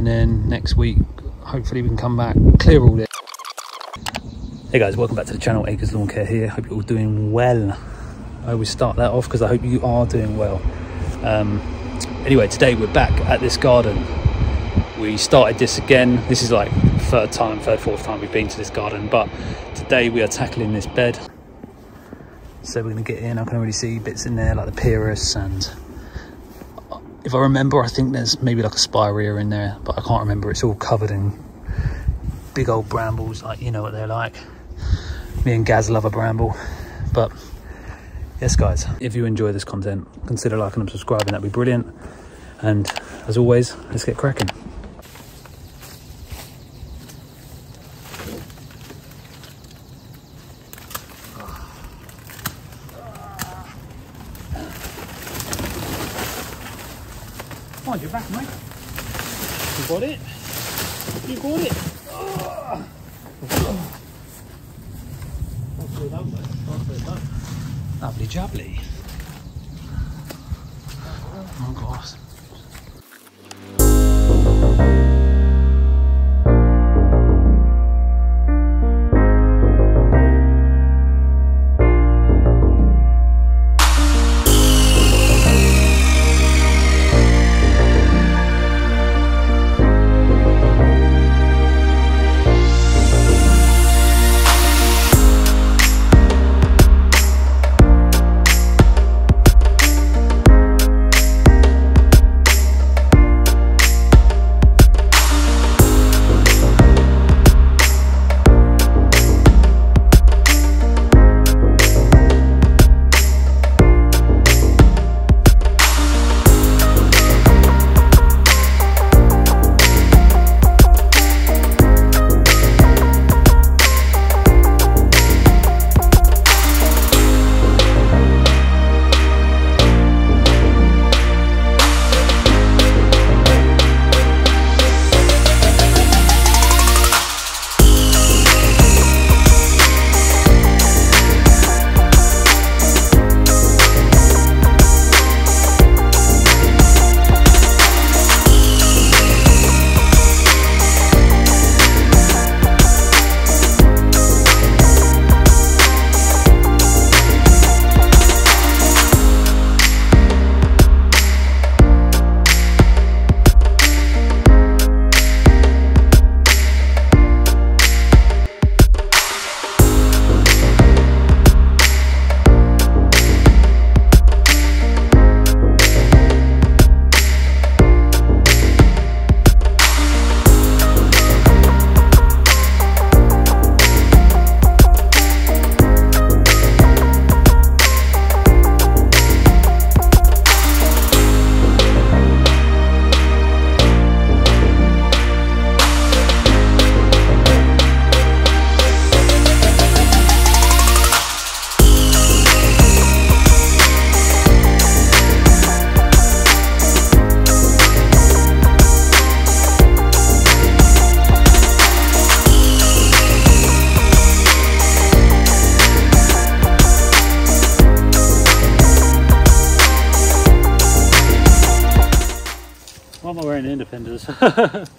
and then next week hopefully we can come back, clear all this. Hey guys, welcome back to the channel. Acres Lawn Care here. Hope you're all doing well. I always start that off because I hope you are doing well. Anyway, today we're back at this garden. We started this again. This is like fourth time we've been to this garden, but today we are tackling this bed. So we're going to get in. I can already see bits in there like the pyrus, and if I remember, I think there's maybe like a spirea in there, but I can't remember. It's all covered in big old brambles, like you know what they're like. Me and Gaz love a bramble. But yes guys, if you enjoy this content, consider liking and subscribing. That'd be brilliant. And as always, let's get cracking. Mind your back, mate. You got it. You got it. Lovely jubbly. Oh gosh. Why am I wearing independers? Hot.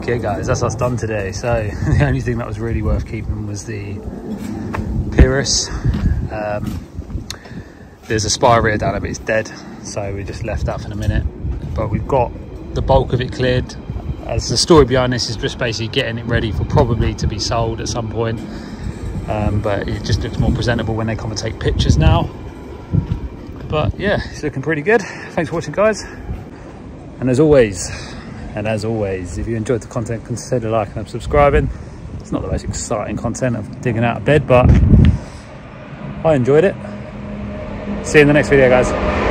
Okay guys, that's us done today. So the only thing that was really worth keeping was the Pyrrhus. There's a spirea down there, but it's dead, so we just left that for a minute. But we've got the bulk of it cleared. As the story behind this is just basically getting it ready for probably to be sold at some point. But it just looks more presentable when they come and take pictures now. But yeah, it's looking pretty good. Thanks for watching guys. And as always, if you enjoyed the content, consider liking and subscribing. It's not the most exciting content of digging out of bed, but I enjoyed it. See you in the next video guys.